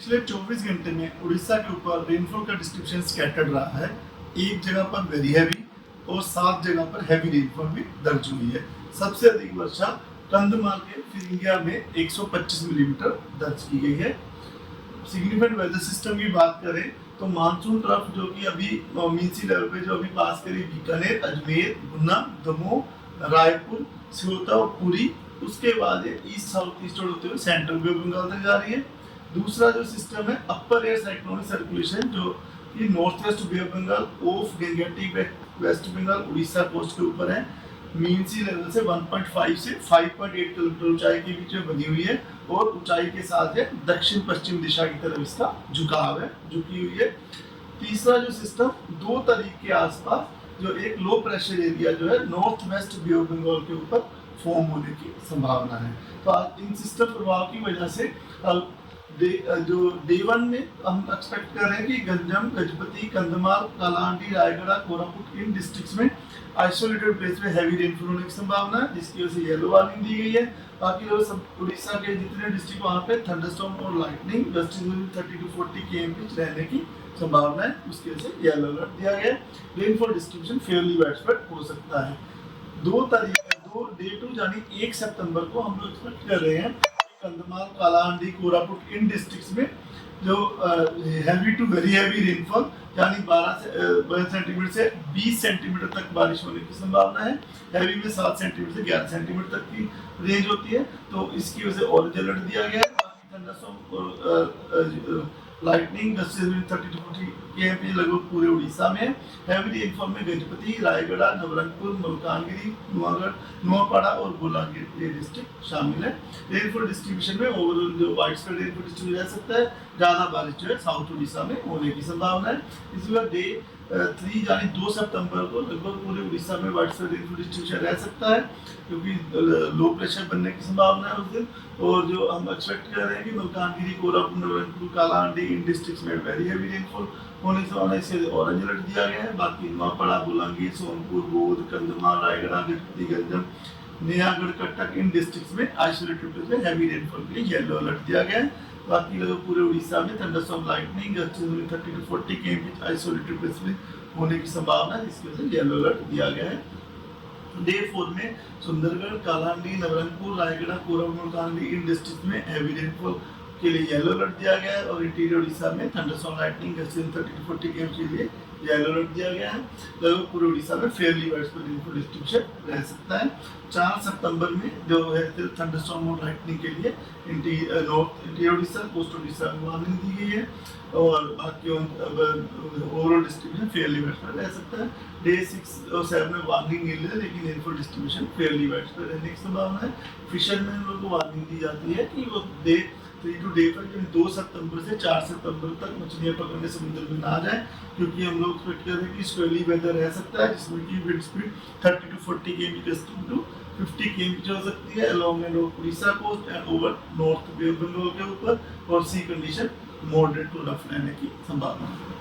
पिछले 24 घंटे में उड़ीसा के ऊपर रेनफॉल का डिस्ट्रीब्यूशन स्कैटर्ड रहा है। एक जगह पर वेरी हैवी और 7 जगह पर हैवी रेनफॉल भी दर्ज हुई है। सबसे अधिक वर्षा कंधमाल के फिरिंगिया में 125 मिलीमीटर दर्ज की गई है। सिग्निफिकेंट वेदर सिस्टम की बात करें तो मानसून तरफ जो कि अभी मीनसी लेवल पे जो अभी पास करी बीकानेर, अजमेर, गुना, दमोह, रायपुर, सिहोता और पुरी, उसके बाद ये ईस्ट साउथ ईस्ट होते हुए सेंट्रल बे ऑफ बंगाल तक जा रही है। दूसरा जो सिस्टम है अपर एयर साइक्लोनिक सर्कुलेशन जो कि north west bay of Bengal of Gangetic west Bengal Orissa coast के ऊपर है। मीन सी लेवल से 1.5 से 5.8 किलोमीटर ऊंचाई के बीच में बनी हुई है और ऊंचाई के साथ है दक्षिण पश्चिम दिशा की तरफ इसका झुकाव है, झुकी हुई है। तीसरा जो सिस्टम 2 तारीख के आसपास जो एक लो प्रेशर एरिया जो है north west bay of Bengal के ऊपर फॉर्म होने की संभावना है। तो आज इन सिस्टम प्रभाव की वजह से जो डे 1 में हम एक्सपेक्ट कर रहे हैं कि गंजम, गजपति, कंधमाल, कालाहांडी, रायगढ़, कोरापुट इन डिस्ट्रिक्ट्स में आइसोलेटेड प्लेस में हैवी रेनफॉल होने की संभावना है, जिसकी वजह से येलो वार्निंग दी गई है। बाकी लोग सब उड़ीसा के जितने डिस्ट्रिक्ट वहाँ पे थंडरस्टॉर्म और लाइटनिंग गस्ट्स 30 to 40 km रहने की संभावना है, उसकी वजह से येलो अलर्ट दिया गया है। रेनफॉल डिस्ट्रीब्यूशन फेयरली वाइडस्प्रेड हो सकता है। 2 डे 2 यानी 1 सितंबर को हम लोग एक्सपेक्ट कर रहे हैं कंधमाल, कालाहांडी, कोरापुट इन डिस्ट्रिक्ट्स में जो heavy to very heavy rainfall यानी 12 सेंटीमीटर से 20 सेंटीमीटर तक बारिश होने की संभावना है। हैवी में 7 सेंटीमीटर से 11 सेंटीमीटर तक की रेंज होती है, तो इसकी वजह से ऑरेंज अलर्ट दिया गया है। लाइटनिंग 30 to 40 km लगभग पूरे उड़ीसा में है। हैवी रेनफॉल में गजपति, रायगढ़, नवरंगपुर, मलकानगिरी, नुआपाड़ा और बोलांगीर ये डिस्ट्रिक्ट शामिल है। रेनफॉल डिस्ट्रीब्यूशन में ओवरऑल जो वाइड स्प्रेड रेनफॉल डिस्ट्रीब्यूशन रह सकता है। ज़्यादा बारिश जो है साउथ उड़ीसा में होने की संभावना है। इसी बार डे 3 यानी 2 सितंबर को लगभग पूरे उड़ीसा में वाइड स्प्रेड रेनफॉल डिस्ट्रीब्यूशन रह सकता है, क्योंकि लो प्रेशर बनने की संभावना है उस दिन। और जो हम एक्सपेक्ट कर रहे हैं कि मलकानगिरी, कोरापुट, नवरंगपुर, कालाहांडी इन डिस्ट्रिक्ट्स में वेरी हैवी रेनफॉल होने की संभावना, इससे ऑरेंज अलर्ट दिया गया है। बाकी नुआपाड़ा, बोलांगीर, सोनपुर, बौद्ध, कंधमाल, रायगढ़, गजपति, गंजम, नयागढ़, कटक इन डिस्ट्रिक्ट्स में आइसोलेटेड प्लेस में हैवी रेनफॉल के लिए येलो अलर्ट दिया गया है। बाकी लोग पूरे उड़ीसा में thunderstorm, lightning 30 to 40 km isolated place में होने की संभावना है, जिसकी वजह से येलो अलर्ट दिया गया है। डे 4 में सुंदरगढ़, कालाहांडी, नवरंगपुर, रायगढ़, कोरापुट, मलकानगिरी इन डिस्ट्रिक्ट में हैवी रेनफॉल के लिए येलो अलर्ट दिया गया है। और इंटीरियर उड़ीसा में थंडरस्टॉर्म, लाइटनिंग 30 to 40 km के लिए येलो अलर्ट दिया गया है। लगभग पूरे उड़ीसा में फेयरली वाइडस्प्रेड रेनफॉल डिस्ट्रीब्यूशन रह सकता है। 4 सितंबर में जो है थंडरस्टॉर्म और लाइटनिंग के लिए north interior Orissa, coast Orissa में वार्निंग दी गई है। और बाकी ओवरऑल डिस्ट्रीब्यूशन फेयरली वाइडस्प्रेड रह सकता है। डे 6 और 7 में वार्निंग मिल है, लेकिन रेनफॉल डिस्ट्रीब्यूशन फेयरली वाइडस्प्रेड रहने की संभावना है। फिशरमैन लोगों को वार्निंग दी जाती है कि वो डे 3 to डे 5 2 सितंबर से 4 सितंबर तक मछलियाँ पकड़ने समुद्र में ना जाए, क्योंकि हम लोग एक्सपेक्ट कर रहे हैं कि स्क्वेली वेदर रह सकता है, जिसमें कि wind speed 30 to 40 km to 50 km हो सकती है along and Orissa coast and over north bay of Bengal के ऊपर। और sea condition moderate to rough रहने की संभावना है।